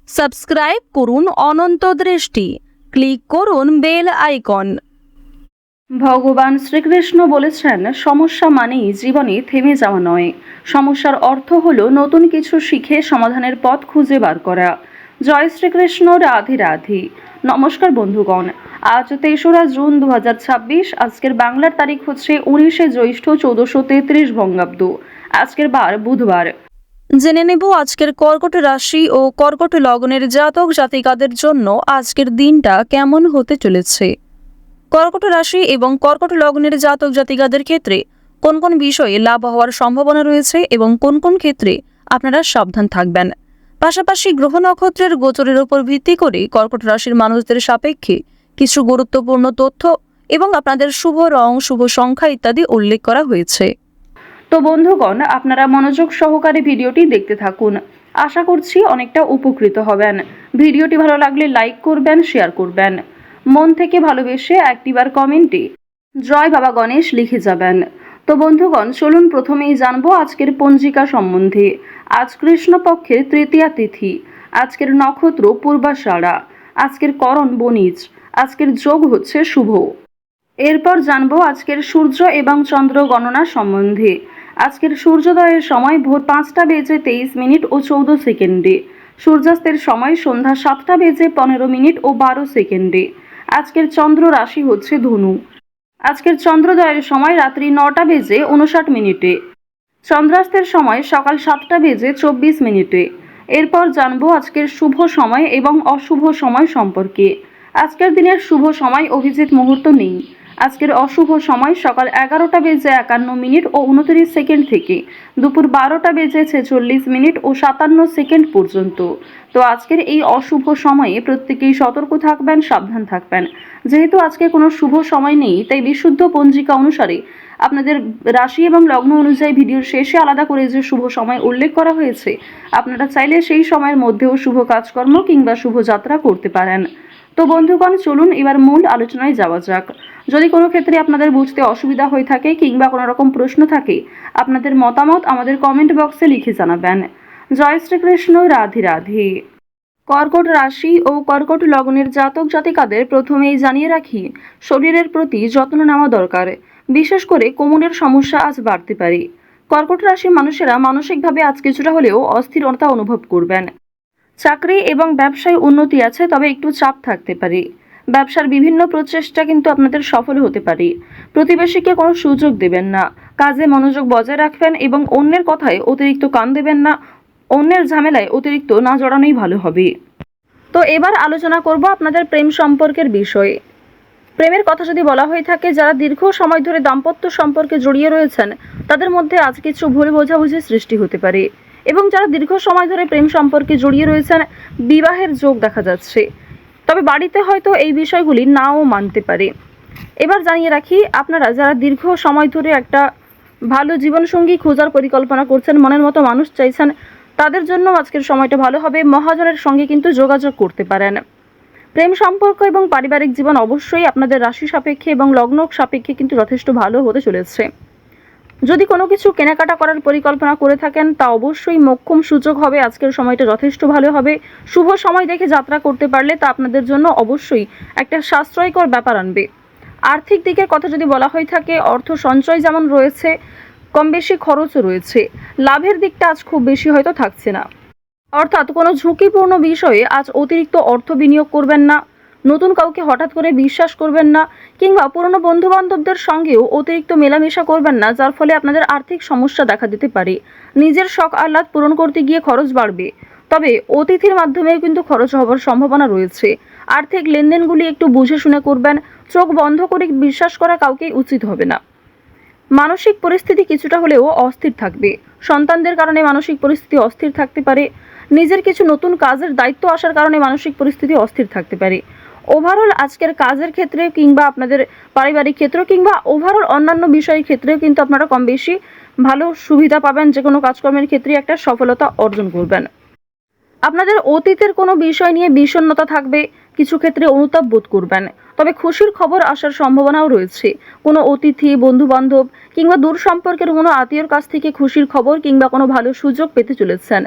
Subscribe করুন অনন্ত দৃষ্টি, click করুন বেল আইকন। ভগবান শ্রীকৃষ্ণ বলেছেন, সমস্যা মানেই জীবনে থেমে যাওয়া নয়, সমস্যার অর্থ হলো নতুন কিছু শিখে সমাধানের পথ খুঁজে বার করা। জয় শ্রীকৃষ্ণ, রাধে রাধে। নমস্কার বন্ধুগণ, আজ ৩রা জুন ২০২৬। আজকের বাংলার তারিখ হচ্ছে ১৯শে জ্যৈষ্ঠ ১৪৩৩ বঙ্গাব্দ। আজকের বার বুধবার। জেনে নেব আজকের কর্কট রাশি ও কর্কট লগ্নের জাতক জাতিকাদের জন্য আজকের দিনটা কেমন হতে চলেছে। কর্কট রাশি এবং কর্কট লগ্নের জাতক জাতিকাদের ক্ষেত্রে কোন কোন বিষয়ে লাভ হওয়ার সম্ভাবনা রয়েছে এবং কোন কোন ক্ষেত্রে আপনারা সাবধান থাকবেন। পাশাপাশি গ্রহ নক্ষত্রের গোচরের উপর ভিত্তি করে কর্কট রাশির মানুষদের সাপেক্ষে কিছু গুরুত্বপূর্ণ তথ্য এবং আপনাদের শুভ রং, শুভ সংখ্যা ইত্যাদি উল্লেখ করা হয়েছে। তো বন্ধুগণ, আপনারা মনোযোগ সহকারে ভিডিওটি দেখতে থাকুন। আশা করছি অনেকটা উপকৃত হবেন। ভিডিওটি ভালো লাগলে লাইক করবেন, শেয়ার করবেন। মন থেকে ভালোবেসে একটিবার কমেন্টে জয় বাবা গণেশ লিখে যাবেন। তো বন্ধুগণ, চলুন প্রথমেই জানবো আজকের পঞ্জিকা সম্বন্ধে। আজ কৃষ্ণপক্ষের তৃতীয়া তিথি। আজকের নক্ষত্র পূর্বাষাঢ়া। আজকের করণ বণিজ। আজকের যোগ হচ্ছে শুভ। এরপর জানবো আজকের সূর্য এবং চন্দ্র গণনা সম্বন্ধে। আজকের সূর্যোদয়ের সময় ভোর 5টা বেজে 23 মিনিট ও 14 সেকেন্ডে। সূর্যাস্তের সময় সন্ধ্যা 7টা বেজে 15 মিনিট ও 12 সেকেন্ডে। আজকের চন্দ্র রাশি হচ্ছে ধনু। আজকের চন্দ্রোদয়ের সময় রাত্রি 9টা বেজে 59 মিনিটে। চন্দ্রাস্তের সময় সকাল 7টা বেজে 24 মিনিটে। এরপর জানবো আজকের শুভ সময় এবং অশুভ সময় সম্পর্কে। আজকের দিনের শুভ সময় অভিজিৎ মুহূর্ত নেই। আজকের অশুভ সময় সকাল 11টা বেজে 51 মিনিট ও 29 সেকেন্ড থেকে দুপুর 12টা বেজে 46 মিনিট ও 57 সেকেন্ড পর্যন্ত। তো আজকের এই অশুভ সময়ে প্রত্যেকেই সতর্ক থাকবেন, সাবধান থাকবেন। যেহেতু আজকে কোনো শুভ সময় নেই, তাই বিশুদ্ধ পঞ্জিকা অনুসারে আপনাদের রাশি এবং লগ্ন অনুযায়ী ভিডিওর শেষে আলাদা করে যে শুভ সময় উল্লেখ করা হয়েছে, আপনারা চাইলে সেই সময়ের মধ্যেও শুভ কাজকর্ম কিংবা শুভ যাত্রা করতে পারেন। তো বন্ধুগণ, চলুন এবার মূল আলোচনায় যাওয়া যাক। যদি কোনো ক্ষেত্রে আপনাদের বুঝতে অসুবিধা হয়ে থাকে কিংবা কোনো রকম প্রশ্ন থাকে, আপনাদের মতামত আমাদের কমেন্ট বক্সে লিখে জানাবেন। জয় শ্রীকৃষ্ণ, রাধে রাধে। কর্কট রাশি ও কর্কট লগ্নের জাতক জাতিকাদের প্রথমেই জানিয়ে রাখি, শরীরের প্রতি যত্ন নেওয়া দরকার। বিশেষ করে কোমরের সমস্যা আজ বাড়তে পারে। কর্কট রাশির মানুষেরা মানসিকভাবে আজ কিছুটা হলেও অস্থিরতা অনুভব করবেন। চাকরি এবং ব্যবসায় উন্নতি আছে, তবে একটু চাপ থাকতে পারে। ব্যবসার বিভিন্ন প্রচেষ্টা কিন্তু আপনাদের সফল হতে পারে। প্রতিবেশীকে কোনো সুযোগ দেবেন না। কাজে মনোযোগ বজায় রাখবেন এবং অন্যের কথায় অতিরিক্ত কান দেবেন না। অন্যের ঝামেলায় অতিরিক্ত না জড়ানোই ভালো হবে। তো এবার আলোচনা করব আপনাদের প্রেম সম্পর্কের বিষয়ে। প্রেমের কথা যদি বলা হয়ে থাকে, যারা দীর্ঘ সময় ধরে দাম্পত্য সম্পর্কে জড়িয়ে রয়েছেন, তাদের মধ্যে আজ কিছু ভুল বোঝাবুঝি সৃষ্টি হতে পারে। এবং যারা দীর্ঘ সময় ধরে প্রেম সম্পর্কে জড়িয়ে রয়েছেন, বিবাহের যোগ দেখা যাচ্ছে। তবে বাড়িতে হয়তো এই বিষয়গুলি নাও মানতে পারে। এবার জানিয়ে রাখি, আপনারা যারা দীর্ঘ সময় ধরে একটা ভালো জীবনসঙ্গী খোঁজার পরিকল্পনা করছেন, মনের মতো মানুষ চাইছেন, তাদের জন্য আজকের সময়টা ভালো হবে। মহাজনের সঙ্গে কিন্তু যোগাযোগ করতে পারেন। প্রেম সম্পর্ক এবং পারিবারিক জীবন অবশ্যই আপনাদের রাশি সাপেক্ষে এবং লগ্ন সাপেক্ষে কিন্তু যথেষ্ট ভালো হতে চলেছে। যদি কোনো কিছু কেনাকাটা করার পরিকল্পনা করে থাকেন, তা অবশ্যই মোক্ষম সুযোগ হবে। আজকের সময়টা যথেষ্ট ভালো হবে। শুভ সময় দেখে যাত্রা করতে পারলে তা আপনাদের জন্য অবশ্যই একটা সাশ্রয়কর ব্যাপার আনবে। আর্থিক দিকের কথা যদি বলা হয়ে থাকে, অর্থ সঞ্চয় যেমন রয়েছে, কম বেশি খরচও রয়েছে। লাভের দিকটা আজ খুব বেশি হয়তো থাকছে না। অর্থাৎ কোনো ঝুঁকিপূর্ণ বিষয়ে আজ অতিরিক্ত অর্থ বিনিয়োগ করবেন না। নতুন কাউকে হঠাৎ করে বিশ্বাস করবেন না, কিংবা পুরনো বন্ধুবান্ধবদের সঙ্গেও অতিরিক্ত মেলামেশা করবেন না, যার ফলে আপনাদের আর্থিক সমস্যা দেখা দিতে পারে। নিজের শখ আহ্লাদ পূরণ করতে গিয়ে খরচ বাড়বে। তবে অতিথির মাধ্যমেও কিন্তু খরচ হওয়ার সম্ভাবনা রয়েছে। আর্থিক লেনদেনগুলি একটু বুঝে শুনে করবেন। চোখ বন্ধ করে বিশ্বাস করা কাউকেই উচিত হবে না। মানসিক পরিস্থিতি কিছুটা হলেও অস্থির থাকবে। সন্তানদের কারণে মানসিক পরিস্থিতি অস্থির থাকতে পারে। নিজের কিছু নতুন কাজের দায়িত্ব আসার কারণে মানসিক পরিস্থিতি অস্থির থাকতে পারে। ওভারঅল আজকের কাজের ক্ষেত্রে কিংবা আপনাদের পারিবারিক ক্ষেত্র কিংবা ওভারঅল অন্যান্য বিষয়ের ক্ষেত্রেও কিন্তু আপনারা কম বেশি ভালো সুবিধা পাবেন। যে কোনো কাজকর্মের ক্ষেত্রে একটা সফলতা অর্জন করবেন। আপনাদের অতীতের কোনো বিষয় নিয়ে বিষণ্ণতা থাকবে, কিছু ক্ষেত্রে অনুতাপ বোধ করবেন। তবে খুশির খবর আসার সম্ভাবনাও রয়েছে। কোনো অতিথি, বন্ধু বান্ধব কিংবা দূর সম্পর্কের কোনো আত্মীয়র কাছ থেকে খুশির খবর কিংবা কোনো ভালো সুযোগ পেতে চলেছেন।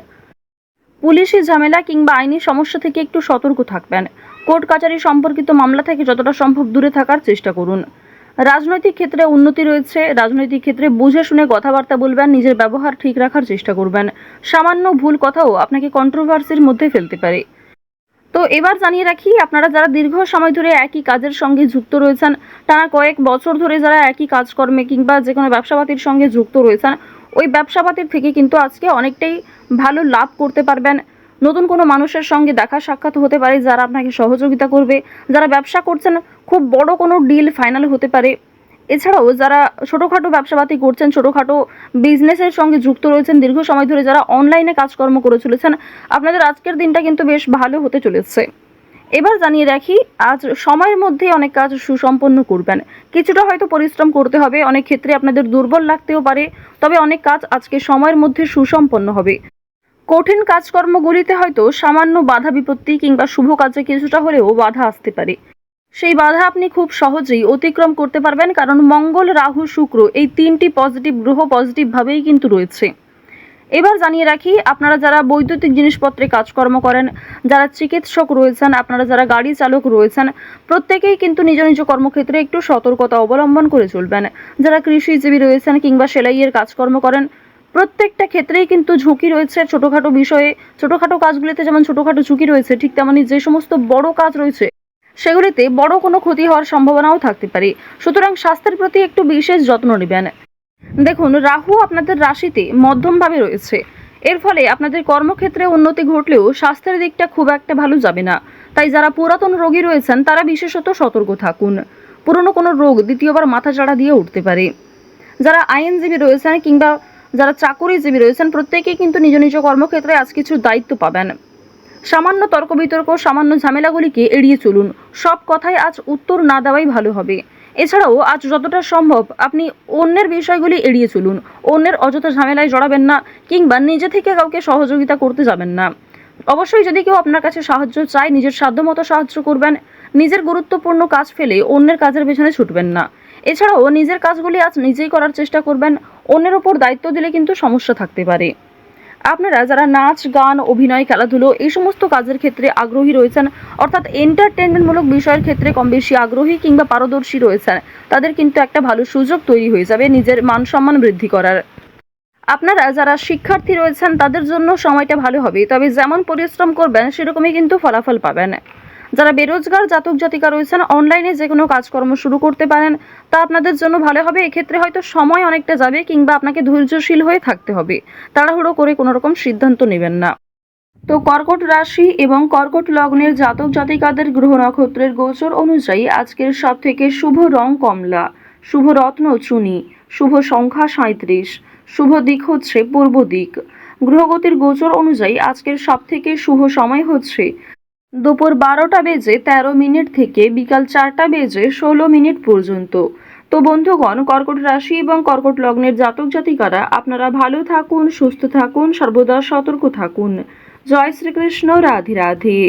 পুলিশি ঝামেলা কিংবা আইনি সমস্যা থেকে একটু সতর্ক থাকবেন। কোর্ট কাচারি সম্পর্কিত মামলা থেকে যতটা সম্ভব দূরে থাকার চেষ্টা করুন। রাজনৈতিক ক্ষেত্রে উন্নতি রয়েছে। রাজনৈতিক ক্ষেত্রে বুঝে শুনে কথাবার্তা বলবেন, নিজের ব্যবহার ঠিক রাখার চেষ্টা করবেন। সামান্য ভুল কথাও আপনাকে কন্ট্রোভার্সির মধ্যে ফেলতে পারে। তো এবার জানিয়ে রাখি, আপনারা যারা দীর্ঘ সময় ধরে একই কাজের সঙ্গে যুক্ত রয়েছেন, টানা কয়েক বছর ধরে যারা একই কাজকর্মে কিংবা যে কোনো ব্যবসাপাতির সঙ্গে যুক্ত রয়েছেন, ওই ব্যবসাপাতির থেকে কিন্তু আজকে অনেকটাই ভালো লাভ করতে পারবেন। নতুন কোনো মানুষের সঙ্গে দেখা সাক্ষাৎ হতে পারে যারা আপনাকে সহযোগিতা করবে। যারা ব্যবসা করছেন, খুব বড় কোনো ডিল ফাইনাল হতে পারে। এছাড়াও যারা ছোটোখাটো ব্যবসাপাতি করছেন, ছোটোখাটো বিজনেসের সঙ্গে যুক্ত রয়েছেন, দীর্ঘ সময় ধরে যারা অনলাইনে কাজকর্ম করে চলেছেন, আপনাদের আজকের দিনটা কিন্তু বেশ ভালো হতে চলেছে। এবার জানিয়ে রাখি, আজ সময়ের মধ্যে অনেক কাজ সুসম্পন্ন করবেন। কিছুটা হয়তো পরিশ্রম করতে হবে, অনেক ক্ষেত্রে আপনাদের দুর্বল লাগতেও পারে, তবে অনেক কাজ আজকে সময়ের মধ্যে সুসম্পন্ন হবে। কঠিন কাজকর্মগুলিতে হয়তো সামান্য বাধা বিপত্তি কিংবা শুভ কাজে কিছুটা হলেও বাধা আসতে পারে। সেই বাধা আপনি খুব সহজেই অতিক্রম করতে পারবেন, কারণ মঙ্গল, রাহু, শুক্র এই তিনটি পজিটিভ গ্রহ পজিটিভভাবেই কিন্তু রয়েছে। এবার জানিয়ে রাখি, আপনারা যারা বৈদ্যুতিক জিনিসপত্রে কাজকর্ম করেন, যারা চিকিৎসক রয়েছেন, আপনারা যারা গাড়ি চালক রয়েছেন, প্রত্যেকেই কিন্তু নিজ নিজ কর্মক্ষেত্রে একটু সতর্কতা অবলম্বন করে চলবেন। যারা কৃষিজীবী রয়েছেন কিংবা সেলাইয়ের কাজকর্ম করেন, প্রত্যেকটা ক্ষেত্রেই কিন্তু ঝুঁকি রয়েছে। ছোটোখাটো বিষয়ে, ছোটোখাটো কাজগুলিতে যেমন ছোটোখাটো ঝুঁকি রয়েছে, ঠিক তেমনই যে সমস্ত বড় কাজ রয়েছে সেগুলিতে বড় কোনো ক্ষতি হওয়ার সম্ভাবনাও থাকতে পারে। সুতরাং স্বাস্থ্যের প্রতি একটু বিশেষ যত্ন নেবেন। দেখুন, রাহু আপনাদের রাশিতে মধ্যমভাবে রয়েছে। এর ফলে আপনাদের কর্মক্ষেত্রে উন্নতি ঘটলেও স্বাস্থ্যের দিকটা খুব একটা ভালো যাবে না। তাই যারা পুরাতন রোগী রয়েছেন তারা বিশেষত সতর্ক থাকুন। পুরনো কোনো রোগ দ্বিতীয়বার মাথাচাড়া দিয়ে উঠতে পারে। যারা আইনজীবী রয়েছেন কিংবা যারা চাকুরিজীবী রয়েছেন, প্রত্যেকেই কিন্তু নিজ নিজ কর্মক্ষেত্রে আজ কিছু দায়িত্ব পাবেন। সামান্য তর্ক বিতর্ক, সামান্য ঝামেলাগুলিকে এড়িয়ে চলুন। সব কথায় আজ উত্তর না দেওয়াই ভালো হবে। এছাড়াও আজ যতটা সম্ভব আপনি অন্যের বিষয়গুলি এড়িয়ে চলুন। অন্যের অযথা ঝামেলায় জড়াবেন না কিংবা নিজে থেকে কাউকে সহযোগিতা করতে যাবেন না। অবশ্যই যদি কেউ আপনার কাছে সাহায্য চায়, নিজের সাধ্যমতো সাহায্য করবেন। নিজের গুরুত্বপূর্ণ কাজ ফেলে অন্যের কাজের পেছনে ছুটবেন না। এছাড়াও নিজের কাজগুলি আজ নিজেই করার চেষ্টা করবেন। অন্যের ওপর দায়িত্ব দিলে কিন্তু সমস্যা থাকতে পারে। আপনারা যারা নাচ, গান, অভিনয়, খেলাধুলো এই সমস্ত কাজের ক্ষেত্রে আগ্রহী রয়েছেন, অর্থাৎ এন্টারটেনমেন্টমূলক বিষয়ের ক্ষেত্রে কম বেশি আগ্রহী কিংবা পারদর্শী রয়েছেন, তাদের কিন্তু একটা ভালো সুযোগ তৈরি হয়ে যাবে নিজের মান সম্মান বৃদ্ধি করার। আপনারা যারা শিক্ষার্থী রয়েছেন তাদের জন্য সময়টা ভালো হবে, তবে যেমন পরিশ্রম করবেন সেরকমই কিন্তু ফলাফল পাবেন। যারা বেরোজগার জাতক জাতিকা রয়েছেন, অনলাইনে যে কোনো কাজকর্ম শুরু করতে পারেন, তা আপনাদের জন্য ভালো হবে। এক্ষেত্রে হয়তো সময় অনেকটা যাবে কিংবা আপনাকে ধৈর্যশীল হয়ে থাকতে হবে। তাড়াহুড়ো করে কোনো রকম সিদ্ধান্ত নেবেন না। তো কর্কট রাশি এবং কর্কট লগ্নের জাতক জাতিকাদের গ্রহ নক্ষত্রের গোচর অনুযায়ী আজকের সব থেকে শুভ রং কমলা, শুভ রত্ন চুনি, শুভ সংখ্যা 37, শুভ দিক হচ্ছে পূর্ব দিক। গ্রহগতির গোচর অনুযায়ী আজকের সব থেকে শুভ সময় হচ্ছে দুপুর 12টা বেজে 13 মিনিট থেকে বিকাল 4টা বেজে 16 মিনিট পর্যন্ত। তো বন্ধুগণ, কর্কট রাশি এবং কর্কট লগ্নের জাতক জাতিকারা আপনারা ভালো থাকুন, সুস্থ থাকুন, সর্বদা সতর্ক থাকুন। জয় শ্রীকৃষ্ণ, রাধে রাধে।